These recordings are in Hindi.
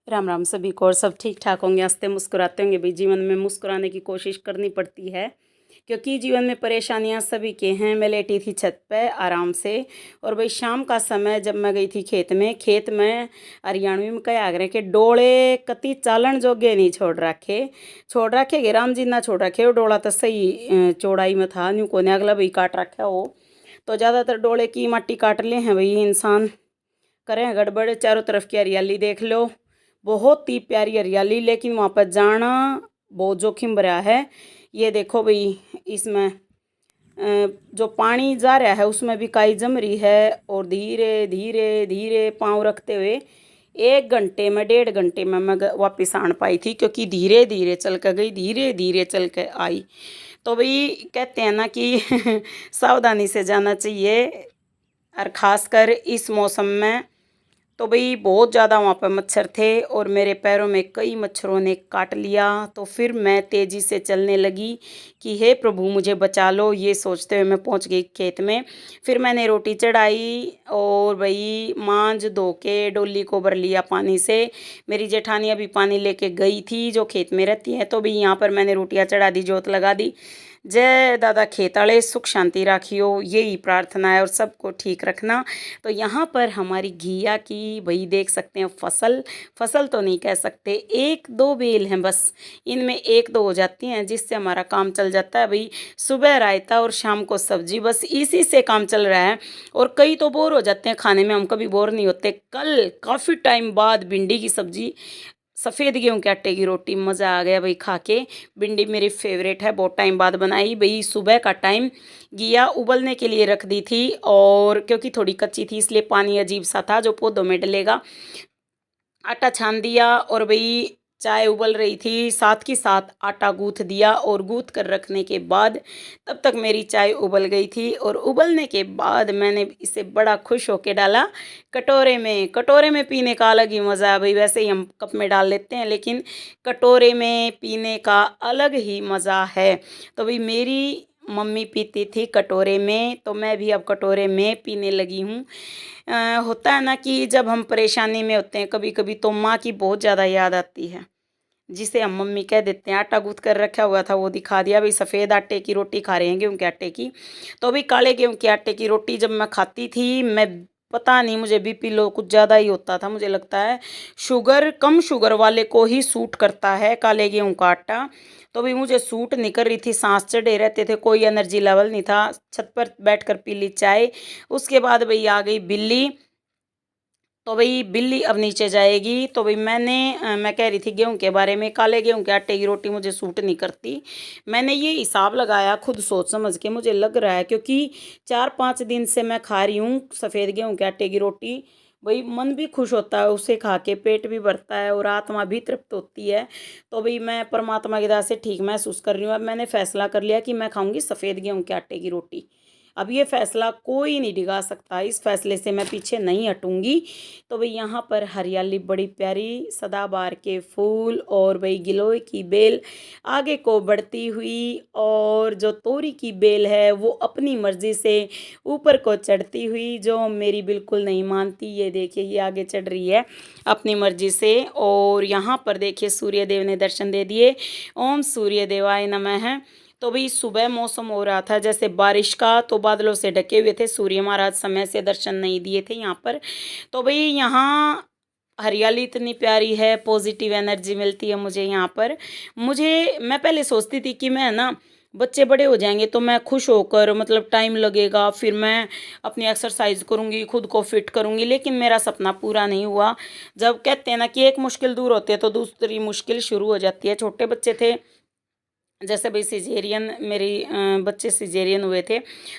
राम राम सभी को। और सब ठीक ठाक होंगे, हंसते मुस्कुराते होंगे। भाई जीवन में मुस्कुराने की कोशिश करनी पड़ती है, क्योंकि जीवन में परेशानियां सभी के हैं। मैं लेटी थी छत पे आराम से, और भाई शाम का समय जब मैं गई थी खेत में हरियाणवी में क्या आगरे के डोले कति चालन जोगे नहीं छोड़ रखे गे राम जी ना छोड़ रखे। वो डोला तो सही चौड़ाई में था, न्यू को अगला भाई काट रखा हो। तो ज़्यादातर डोले की माटी काट ले हैं भाई इंसान, करें गड़बड़। चारों तरफ की हरियाली देख लो, बहुत ही प्यारी हरियाली, लेकिन वहाँ पर जाना बहुत जोखिम भरा है। ये देखो भाई, इसमें जो पानी जा रहा है उसमें भी काई जम रही है, और धीरे धीरे धीरे पाँव रखते हुए 1 घंटे में 1.5 घंटे में मैं वापस आन पाई थी, क्योंकि धीरे धीरे चल कर गई, धीरे धीरे चल कर आई। तो भाई कहते हैं ना कि सावधानी से जाना चाहिए, और ख़ासकर इस मौसम में। तो भाई बहुत ज़्यादा वहाँ पर मच्छर थे, और मेरे पैरों में कई मच्छरों ने काट लिया। तो फिर मैं तेज़ी से चलने लगी कि हे प्रभु मुझे बचा लो, ये सोचते हुए मैं पहुँच गई खेत में। फिर मैंने रोटी चढ़ाई, और भाई मांझ धो के डोली को भर लिया पानी से। मेरी जेठानी अभी पानी लेके गई थी, जो खेत में रहती है। तो भाई यहाँ पर मैंने रोटियाँ चढ़ा दी, जोत लगा दी। जय दादा खेताड़े, सुख शांति राखियो, यही प्रार्थना है, और सबको ठीक रखना। तो यहाँ पर हमारी घिया की भाई देख सकते हैं फसल तो नहीं कह सकते, 1-2 बेल हैं बस, इनमें 1-2 हो जाती हैं, जिससे हमारा काम चल जाता है भाई। सुबह रायता और शाम को सब्जी, बस इसी से काम चल रहा है। और कई तो बोर हो जाते हैं खाने में, हम कभी बोर नहीं होते। कल काफ़ी टाइम बाद भिंडी की सब्जी, सफ़ेद गेहूं के आटे की रोटी, मज़ा आ गया भाई खा के। भिंडी मेरी फेवरेट है, बहुत टाइम बाद बनाई भाई। सुबह का टाइम घिया उबलने के लिए रख दी थी, और क्योंकि थोड़ी कच्ची थी इसलिए पानी अजीब सा था जो पौधों में डलेगा। आटा छान दिया, और भाई चाय उबल रही थी, साथ के साथ आटा गूँथ दिया, और गूँथ कर रखने के बाद तब तक मेरी चाय उबल गई थी। और उबलने के बाद मैंने इसे बड़ा खुश होके डाला कटोरे में पीने का अलग ही मज़ा है भाई। वैसे ही हम कप में डाल लेते हैं, लेकिन कटोरे में पीने का अलग ही मज़ा है। तो भाई मेरी मम्मी पीती थी कटोरे में, तो मैं भी अब कटोरे में पीने लगी हूँ। होता है ना कि जब हम परेशानी में होते हैं कभी कभी, तो माँ की बहुत ज़्यादा याद आती है, जिसे हम मम्मी कह देते हैं। आटा गूँथ कर रखा हुआ था, वो दिखा दिया भाई। सफ़ेद आटे की रोटी खा रहे हैं, गेहूँ के आटे की। तो भाई काले गेहूँ के आटे की रोटी जब मैं खाती थी, मैं पता नहीं मुझे बीपी लो कुछ ज़्यादा ही होता था, मुझे लगता है कम शुगर वाले को ही सूट करता है काले गेहूँ का आटा। तो भाई मुझे सूट नहीं कर रही थी, सांस चढ़े रहते थे, कोई एनर्जी लेवल नहीं था। छत पर बैठकर पी ली चाय। उसके बाद भाई आ गई बिल्ली। तो भाई बिल्ली अब नीचे जाएगी। तो भाई मैं कह रही थी गेहूं के बारे में, काले गेहूं के आटे की रोटी मुझे सूट नहीं करती। मैंने ये हिसाब लगाया खुद सोच समझ के, मुझे लग रहा है क्योंकि 4-5 दिन से मैं खा रही हूँ सफ़ेद गेहूं के आटे की रोटी। भाई मन भी खुश होता है उसे खा के, पेट भी भरता है, और आत्मा भी तृप्त होती है। तो भाई मैं परमात्मा की दया से ठीक महसूस कर रही हूँ। अब मैंने फैसला कर लिया कि मैं खाऊंगी सफ़ेद गेहूं के आटे की रोटी। अब ये फैसला कोई नहीं डिगा सकता, इस फैसले से मैं पीछे नहीं हटूंगी। तो भाई यहाँ पर हरियाली बड़ी प्यारी, सदाबहार के फूल, और भाई गिलोय की बेल आगे को बढ़ती हुई, और जो तोरी की बेल है वो अपनी मर्जी से ऊपर को चढ़ती हुई, जो मेरी बिल्कुल नहीं मानती। ये देखिए ये आगे चढ़ रही है अपनी मर्जी से। और यहाँ पर देखिए सूर्य देव ने दर्शन दे दिए, ओम सूर्य देवाय नमः है। तो भाई सुबह मौसम हो रहा था जैसे बारिश का, तो बादलों से ढके हुए थे, सूर्य महाराज समय से दर्शन नहीं दिए थे यहाँ पर। तो भाई यहाँ हरियाली इतनी प्यारी है, पॉजिटिव एनर्जी मिलती है मुझे यहाँ पर। मैं पहले सोचती थी कि मैं ना बच्चे बड़े हो जाएंगे तो मैं खुश होकर, मतलब टाइम लगेगा, फिर मैं अपनी एक्सरसाइज करूँगी, खुद को फिट करूँगी, लेकिन मेरा सपना पूरा नहीं हुआ। जब कहते हैं ना कि एक मुश्किल दूर होती है तो दूसरी मुश्किल शुरू हो जाती है। छोटे बच्चे थे, जैसे भाई सिजेरियन, मेरी बच्चे सिजेरियन हुए थे,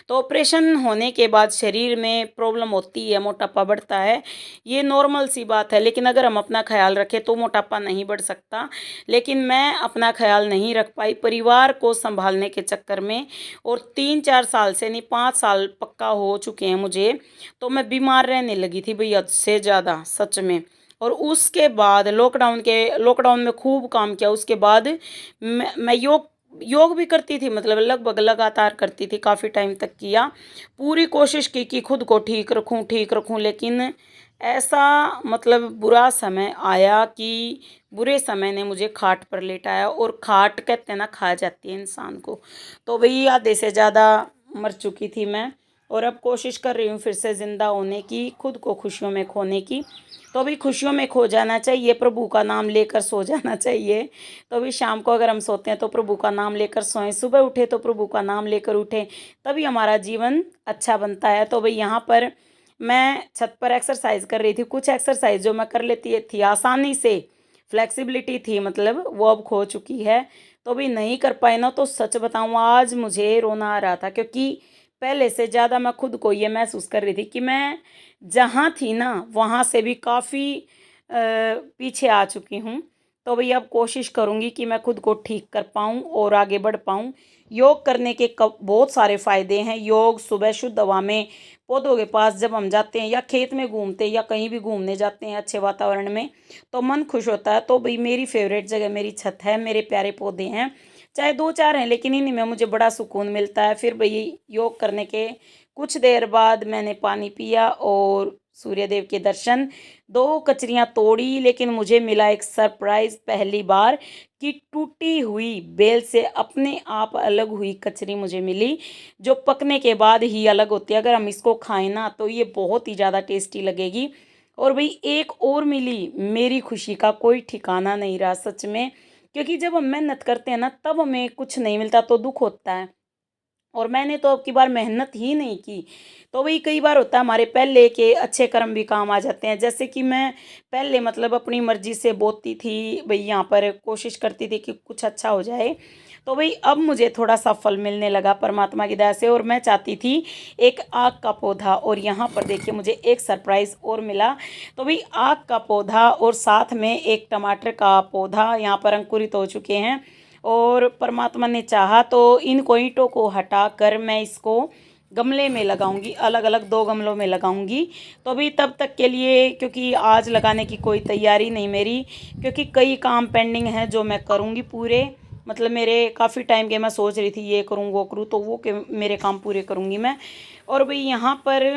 तो ऑपरेशन होने के बाद शरीर में प्रॉब्लम होती है, मोटापा बढ़ता है, ये नॉर्मल सी बात है। लेकिन अगर हम अपना ख्याल रखें तो मोटापा नहीं बढ़ सकता। लेकिन मैं अपना ख्याल नहीं रख पाई परिवार को संभालने के चक्कर में, और 3-4 साल से नहीं, 5 साल पक्का हो चुके हैं मुझे। तो मैं बीमार रहने लगी थी भैया, हद से ज़्यादा सच में। और उसके बाद लॉकडाउन में खूब काम किया। उसके बाद मैं योग योग भी करती थी, मतलब लगभग लगातार करती थी, काफ़ी टाइम तक किया। पूरी कोशिश की कि खुद को ठीक रखूं, लेकिन ऐसा मतलब बुरा समय आया कि बुरे समय ने मुझे खाट पर लेटाया, और खाट कहते हैं ना, खा जाती है इंसान को। तो वही आधे से ज़्यादा मर चुकी थी मैं, और अब कोशिश कर रही हूँ फिर से ज़िंदा होने की, खुद को खुशियों में खोने की। तो अभी खुशियों में खो जाना चाहिए, प्रभु का नाम लेकर सो जाना चाहिए। तो अभी शाम को अगर हम सोते हैं तो प्रभु का नाम लेकर सोएं, सुबह उठे तो प्रभु का नाम लेकर उठें, तभी हमारा जीवन अच्छा बनता है। तो भाई यहाँ पर मैं छत पर एक्सरसाइज कर रही थी। कुछ एक्सरसाइज जो मैं कर लेती थी आसानी से, फ्लेक्सिबिलिटी थी, मतलब वो अब खो चुकी है। तो भी नहीं कर पाए ना, तो सच बताऊँ आज मुझे रोना आ रहा था, क्योंकि पहले से ज़्यादा मैं खुद को ये महसूस कर रही थी कि मैं जहाँ थी ना वहाँ से भी काफ़ी पीछे आ चुकी हूँ। तो भई अब कोशिश करूँगी कि मैं खुद को ठीक कर पाऊँ और आगे बढ़ पाऊँ। योग करने के बहुत सारे फ़ायदे हैं। योग सुबह शुद्ध हवा में पौधों के पास जब हम जाते हैं, या खेत में घूमते हैं, या कहीं भी घूमने जाते हैं अच्छे वातावरण में, तो मन खुश होता है। तो भई मेरी फ़ेवरेट जगह मेरी छत है, मेरे प्यारे पौधे हैं, चाहे 2-4 हैं, लेकिन इन्हीं में मुझे बड़ा सुकून मिलता है। फिर भई योग करने के कुछ देर बाद मैंने पानी पिया और सूर्यदेव के दर्शन, 2 कचरियाँ तोड़ी, लेकिन मुझे मिला एक सरप्राइज़ पहली बार, कि टूटी हुई बेल से अपने आप अलग हुई कचरी मुझे मिली, जो पकने के बाद ही अलग होती है। अगर हम इसको खाएँ ना तो ये बहुत ही ज़्यादा टेस्टी लगेगी। और भई एक और मिली, मेरी खुशी का कोई ठिकाना नहीं रहा सच में, क्योंकि जब हम मेहनत करते हैं ना तब हमें कुछ नहीं मिलता तो दुःख होता है। और मैंने तो अब की बार मेहनत ही नहीं की। तो वही कई बार होता है, हमारे पहले के अच्छे कर्म भी काम आ जाते हैं। जैसे कि मैं पहले मतलब अपनी मर्ज़ी से बोती थी, भई यहाँ पर कोशिश करती थी कि कुछ अच्छा हो जाए। तो भई अब मुझे थोड़ा-सा फल मिलने लगा परमात्मा की दया से, और मैं चाहती थी एक आक का पौधा, और यहाँ पर देखिए मुझे एक सरप्राइज़ और मिला। तो भई आक का पौधा और साथ में एक टमाटर का पौधा यहाँ पर अंकुरित हो चुके हैं। और परमात्मा ने चाहा तो इन ईंटों को हटाकर मैं इसको गमले में लगाऊंगी, अलग अलग 2 गमलों में लगाऊंगी। तो अभी तब तक के लिए, क्योंकि आज लगाने की कोई तैयारी नहीं मेरी, क्योंकि कई काम पेंडिंग हैं जो मैं करूंगी पूरे, मतलब मेरे काफ़ी टाइम के मैं सोच रही थी ये करूँ वो करूँ, तो वो के मेरे काम पूरे करूँगी मैं। और भाई यहाँ पर,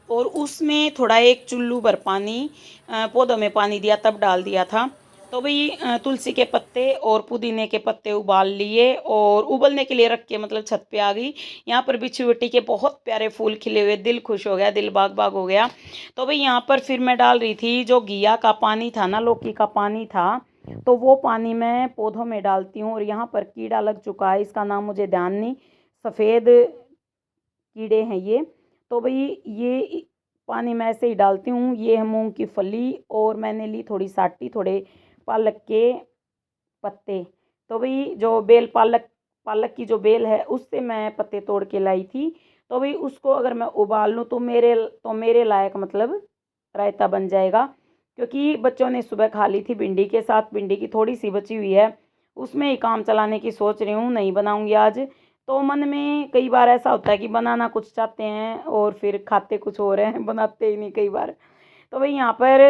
और उसमें थोड़ा एक चुल्लू भर पानी पौधों में पानी दिया, तब डाल दिया था। तो भई तुलसी के पत्ते और पुदीने के पत्ते उबाल लिए और उबलने के लिए रख के मतलब छत पे आ गई। यहाँ पर बिच्छू-बट्टी के बहुत प्यारे फूल खिले हुए, दिल खुश हो गया, दिल बाग-बाग हो गया। तो भई यहाँ पर फिर मैं डाल रही थी जो घिया का पानी था ना, लौकी का पानी था, तो वो पानी मैं पौधों में डालती हूँ। और यहाँ पर कीड़ा लग चुका है, इसका नाम मुझे ध्यान नहीं, सफ़ेद कीड़े हैं ये। तो भई ये पानी मैं ऐसे ही डालती हूँ। ये है मूँग की फली, और मैंने ली थोड़ी साटी, थोड़े पालक के पत्ते। तो भई जो बेल पालक पालक की जो बेल है उससे मैं पत्ते तोड़ के लाई थी। तो भई उसको अगर मैं उबाल लूँ तो मेरे लायक मतलब रायता बन जाएगा। क्योंकि बच्चों ने सुबह खा ली थी भिंडी के साथ, भिंडी की थोड़ी-सी बची हुई है, उसमें ही काम चलाने की सोच रही हूँ, नहीं बनाऊँगी आज। तो मन में कई बार ऐसा होता है कि बनाना कुछ चाहते हैं और फिर खाते कुछ और हैं, बनाते ही नहीं कई बार। तो भई यहाँ पर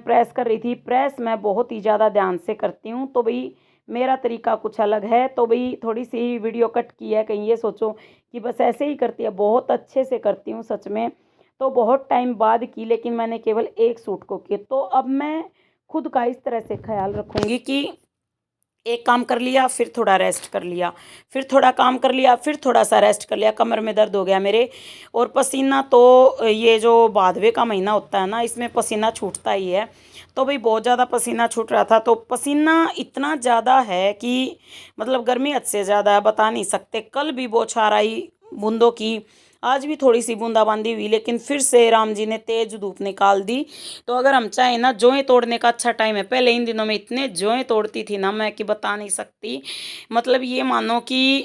प्रेस कर रही थी। प्रेस मैं बहुत ही ज़्यादा ध्यान से करती हूँ, तो भई मेरा तरीका कुछ अलग है। तो भई थोड़ी-सी वीडियो कट की है, कहीं ये सोचो कि बस ऐसे ही करती है, बहुत अच्छे से करती हूँ सच में। तो बहुत टाइम बाद की, लेकिन मैंने केवल एक सूट को की। तो अब मैं खुद का इस तरह से ख़्याल रखूँगी कि एक काम कर लिया, फिर थोड़ा रेस्ट कर लिया, फिर थोड़ा काम कर लिया, फिर थोड़ा-सा रेस्ट कर लिया, कमर में दर्द हो गया मेरे। और पसीना तो ये जो भादवे का महीना होता है ना, इसमें पसीना छूटता ही है। तो भई बहुत ज़्यादा पसीना छूट रहा था, तो पसीना इतना ज़्यादा है कि मतलब गर्मी हद से ज़्यादा है, बता नहीं सकते। कल भी बौछार आई बूँदों की, आज भी थोड़ी-सी बूँदाबांदी हुई, लेकिन फिर से राम जी ने तेज़ धूप निकाल दी। तो अगर हम चाहें ना, जौएँ तोड़ने का अच्छा टाइम है। पहले इन दिनों में इतने जौएँ तोड़ती थी ना मैं, कि बता नहीं सकती। मतलब ये मानो कि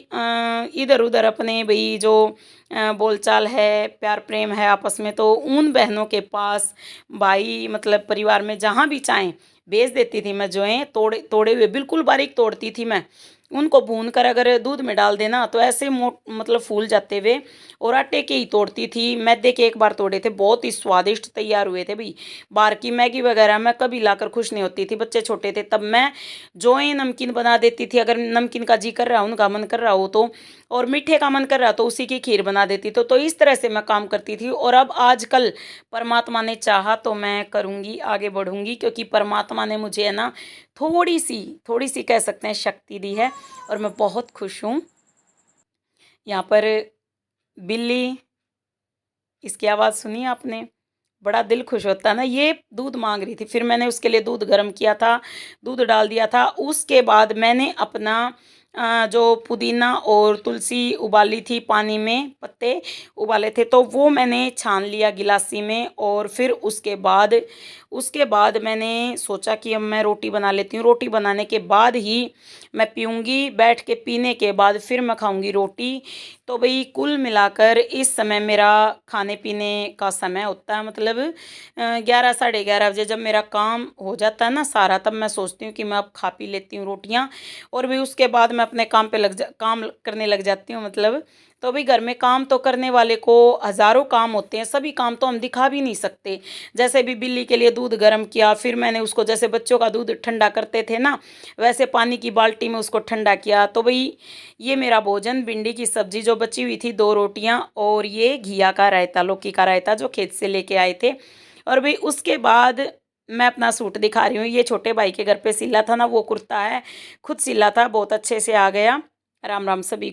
इधर-उधर अपने भई जो बोलचाल है, प्यार प्रेम है आपस में, तो उन बहनों के पास, भाई मतलब परिवार में जहाँ भी चाहें भेज देती थी मैं जौएँ, तोड़े तोड़े हुए बिल्कुल बारीक तोड़ती थी मैं। उनको भून कर अगर दूध में डाल देना तो ऐसे मतलब फूल जाते वे। और आटे के ही तोड़ती थी, मैदे के एक बार तोड़े थे, बहुत ही स्वादिष्ट तैयार हुए थे भाई। बाहर की मैगी वगैरह मैं कभी लाकर खुश नहीं होती थी, बच्चे छोटे थे तब मैं जो ही नमकीन बना देती थी, अगर नमकीन का जी कर रहा हो, उनका मन कर रहा हो तो, और मीठे का मन कर रहा तो उसी की खीर बना देती तो इस तरह से मैं काम करती थी। और अब आजकल परमात्मा ने चाहा तो मैं करूँगी, आगे बढ़ूँगी, क्योंकि परमात्मा ने मुझे है ना थोड़ी सी कह सकते हैं शक्ति दी है, और मैं बहुत खुश हूँ। यहाँ पर बिल्ली, इसकी आवाज़ सुनी आपने? बड़ा दिल खुश होता है ना। ये दूध माँग रही थी, फिर मैंने उसके लिए दूध गर्म किया था, दूध डाल दिया था। उसके बाद मैंने अपना जो पुदीना और तुलसी उबाली थी, पानी में पत्ते उबाले थे, तो वो मैंने छान लिया गिलासी में। और फिर उसके बाद मैंने सोचा कि अब मैं रोटी बना लेती हूँ। रोटी बनाने के बाद ही मैं पीऊँगी, बैठ के पीने के बाद फिर मैं खाऊँगी रोटी। तो भई कुल मिलाकर इस समय मेरा खाने पीने का समय होता है, मतलब 11 साढ़े 11 बजे जब मेरा काम हो जाता है ना सारा, तब मैं सोचती हूँ कि मैं अब खा पी लेती हूँ रोटियाँ, और भी उसके बाद मैं अपने काम करने लग जाती हूँ मतलब। तो भाई घर में काम तो करने वाले को हज़ारों काम होते हैं, सभी काम तो हम दिखा भी नहीं सकते। जैसे भी बिल्ली के लिए दूध गर्म किया, फिर मैंने उसको, जैसे बच्चों का दूध ठंडा करते थे ना, वैसे पानी की बाल्टी में उसको ठंडा किया। तो भाई ये मेरा भोजन, भिंडी की सब्जी जो बची हुई थी, 2 रोटियां, और ये घिया का रायता, लौकी का रायता जो खेत से लेके आए थे। और भाई उसके बाद मैं अपना सूट दिखा रही हूँ। ये छोटे भाई के घर पे सिला था ना, वो कुर्ता है, खुद सिला था, बहुत अच्छे से आ गया। राम राम सभी।